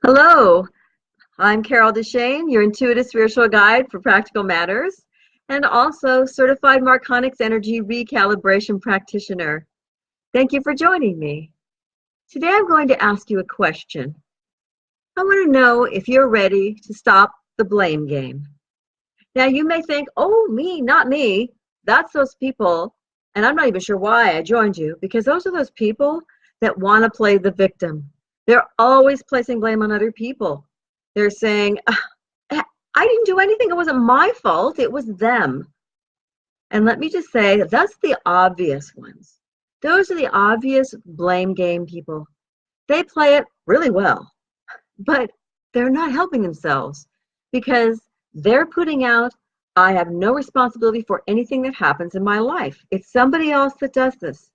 Hello, I'm Carol DeChaine, your intuitive spiritual guide for practical matters, and also certified Marconics energy recalibration practitioner. Thank you for joining me. Today I'm going to ask you a question. I want to know if you're ready to stop the blame game. Now you may think, oh, me, not me. That's those people, and I'm not even sure why I joined you, because those are those people that want to play the victim. They're always placing blame on other people. They're saying, I didn't do anything. It wasn't my fault. It was them. And let me just say, that's the obvious ones. Those are the obvious blame game people. They play it really well, but they're not helping themselves because they're putting out, I have no responsibility for anything that happens in my life. It's somebody else that does this.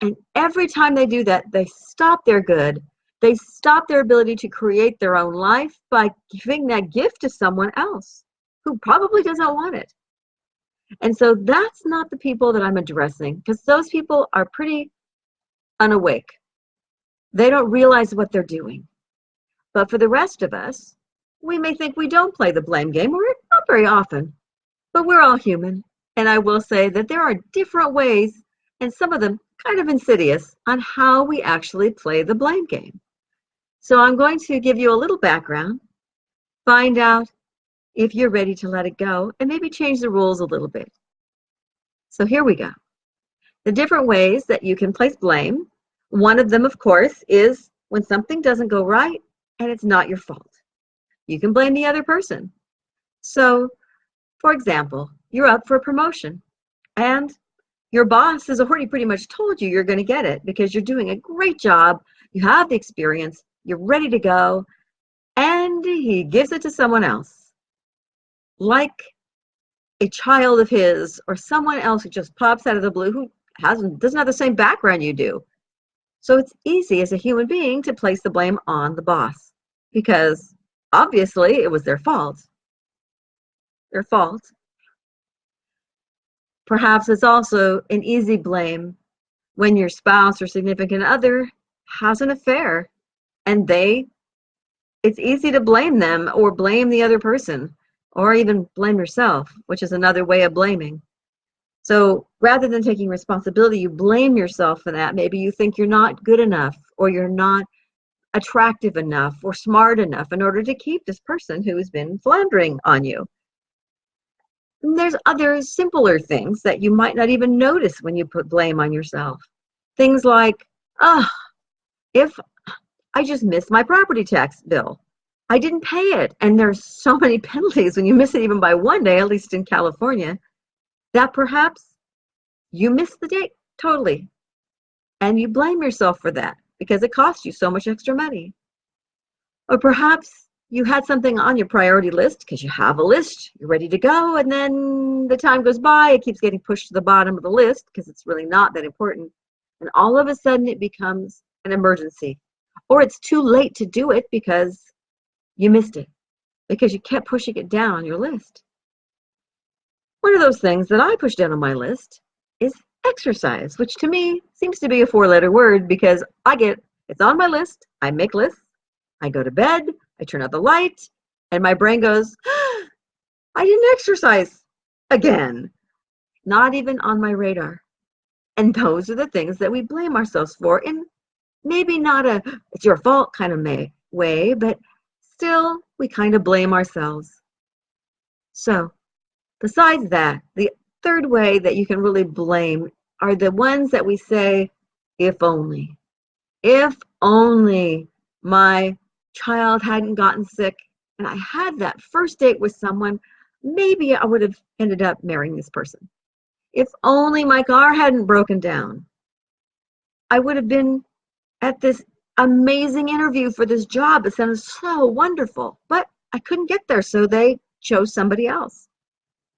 And every time they do that, they stop their good. They stop their ability to create their own life by giving that gift to someone else who probably doesn't want it. And so that's not the people that I'm addressing, because those people are pretty unawake. They don't realize what they're doing. But for the rest of us, we may think we don't play the blame game, or not very often, but we're all human. And I will say that there are different ways, and some of them kind of insidious, on how we actually play the blame game. So I'm going to give you a little background, find out if you're ready to let it go, and maybe change the rules a little bit. So here we go. The different ways that you can place blame. One of them, of course, is when something doesn't go right and it's not your fault. You can blame the other person. So, for example, you're up for a promotion and your boss has already pretty much told you you're going to get it because you're doing a great job, you have the experience, you're ready to go, and he gives it to someone else. Like a child of his or someone else who just pops out of the blue who doesn't have the same background you do. So it's easy as a human being to place the blame on the boss because obviously it was their fault. Their fault. Perhaps it's also an easy blame when your spouse or significant other has an affair and it's easy to blame them or blame the other person or even blame yourself, which is another way of blaming. So rather than taking responsibility, you blame yourself for that. Maybe you think you're not good enough or you're not attractive enough or smart enough in order to keep this person who has been philandering on you. And there's other simpler things that you might not even notice when you put blame on yourself. Things like, if I just missed my property tax bill, I didn't pay it. And there's so many penalties when you miss it even by one day, at least in California, that perhaps you missed the date totally. And you blame yourself for that because it cost you so much extra money. Or perhaps you had something on your priority list because you have a list, you're ready to go, and then the time goes by, it keeps getting pushed to the bottom of the list because it's really not that important. And all of a sudden it becomes an emergency. Or it's too late to do it because you missed it, because you kept pushing it down on your list. One of those things that I push down on my list is exercise, which to me seems to be a four-letter word because it's on my list, I make lists, I go to bed, I turn out the light, and my brain goes, I didn't exercise again. Not even on my radar. And those are the things that we blame ourselves for in maybe not it's your fault kind of way, but still we kind of blame ourselves. So besides that, the third way that you can really blame are the ones that we say, if only. If only my child hadn't gotten sick and I had that first date with someone, maybe I would have ended up marrying this person. If only my car hadn't broken down, I would have been at this amazing interview for this job. It sounded so wonderful, but I couldn't get there, so they chose somebody else.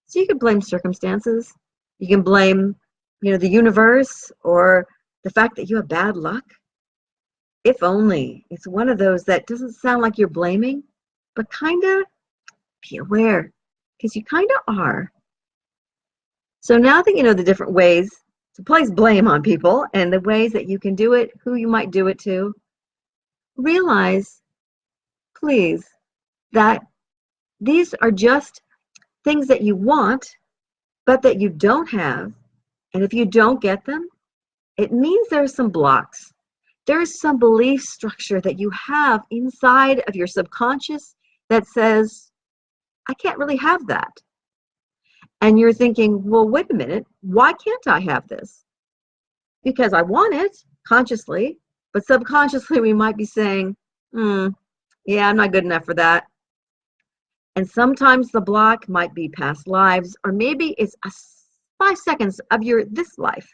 So you can blame circumstances. You can blame, the universe or the fact that you have bad luck. If only. It's one of those that doesn't sound like you're blaming, but kind of be aware, because you kind of are. So now that you know the different ways to place blame on people and the ways that you can do it, who you might do it to, realize please, that these are just things that you want, but that you don't have. And if you don't get them, it means there's some blocks. There's some belief structure that you have inside of your subconscious that says, I can't really have that. And you're thinking, well, wait a minute, why can't I have this? Because I want it consciously, but subconsciously we might be saying, yeah, I'm not good enough for that. And sometimes the block might be past lives, or maybe it's 5 seconds of this life,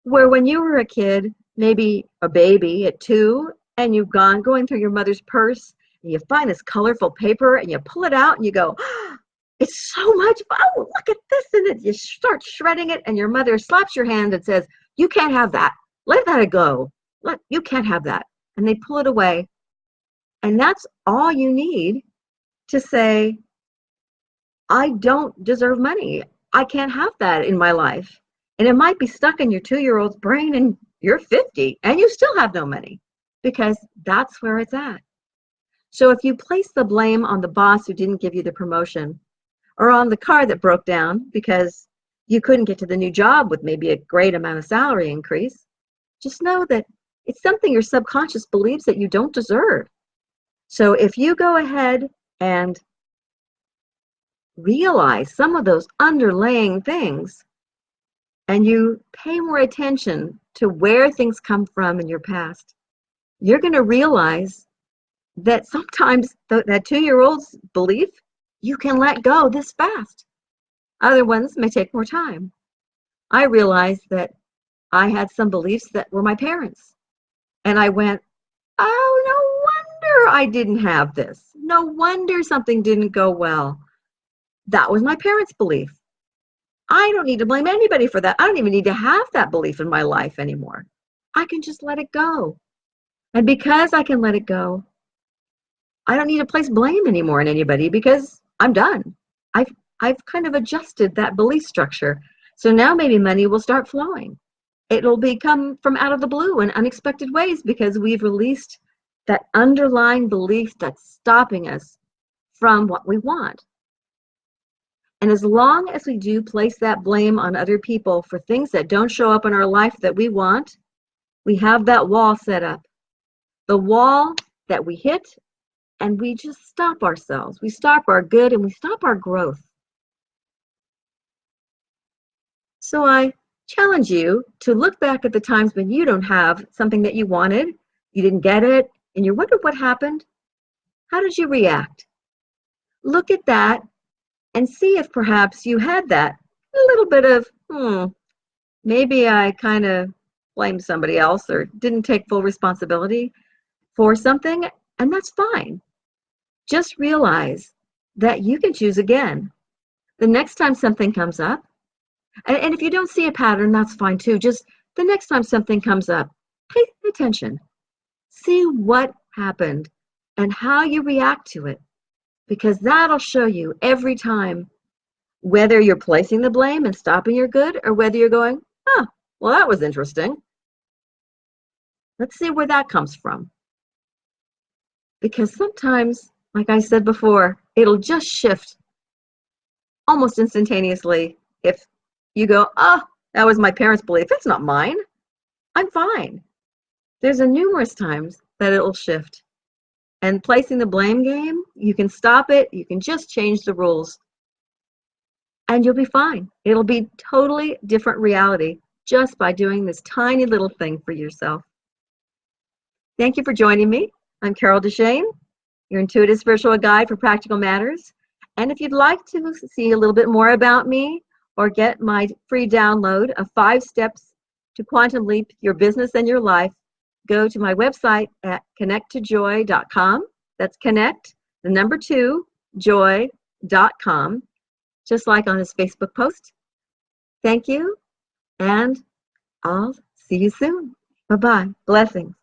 where when you were a kid, maybe a baby at 2, and you've going through your mother's purse, and you find this colorful paper, and you pull it out, and you go, oh, it's so much fun. Oh, look at this. And you start shredding it, and your mother slaps your hand and says, you can't have that. Let that go. You can't have that. And they pull it away. And that's all you need to say, I don't deserve money. I can't have that in my life. And it might be stuck in your 2-year-old's brain, and you're 50 and you still have no money, because that's where it's at. So if you place the blame on the boss who didn't give you the promotion, or on the car that broke down because you couldn't get to the new job with maybe a great amount of salary increase, just know that it's something your subconscious believes that you don't deserve. So if you go ahead and realize some of those underlying things, and you pay more attention to where things come from in your past, you're going to realize that sometimes that 2-year-old's belief, you can let go this fast. Other ones may take more time. I realized that I had some beliefs that were my parents. And I went, oh, no wonder I didn't have this. No wonder something didn't go well. That was my parents' belief. I don't need to blame anybody for that. I don't even need to have that belief in my life anymore. I can just let it go. And because I can let it go, I don't need to place blame anymore on anybody, because I'm done. I've kind of adjusted that belief structure. So now maybe money will start flowing. It'll become from out of the blue in unexpected ways, because we've released that underlying belief that's stopping us from what we want. And as long as we do place that blame on other people for things that don't show up in our life that we want, we have that wall set up. The wall that we hit, and we just stop ourselves. We stop our good, and we stop our growth. So I challenge you to look back at the times when you don't have something that you wanted, you didn't get it, and you wondered what happened. How did you react? Look at that and see if perhaps you had that little bit of, maybe I kind of blamed somebody else or didn't take full responsibility for something, and that's fine. Just realize that you can choose again. The next time something comes up, and if you don't see a pattern, that's fine too. Just the next time something comes up, pay attention. See what happened and how you react to it, because that'll show you every time whether you're placing the blame and stopping your good, or whether you're going, well, that was interesting. Let's see where that comes from. Because sometimes, like I said before, it'll just shift almost instantaneously if you go, that was my parents' belief. That's not mine. I'm fine. There's numerous times that it'll shift. And placing the blame game, you can stop it. You can just change the rules. And you'll be fine. It'll be totally different reality just by doing this tiny little thing for yourself. Thank you for joining me. I'm Carol DeChaine, your intuitive spiritual guide for practical matters. And if you'd like to see a little bit more about me, or get my free download of 5 steps to quantum leap your business and your life, go to my website at connecttojoy.com. That's connect, the number 2, joy.com, just like on his Facebook post. Thank you, and I'll see you soon. Bye-bye. Blessings.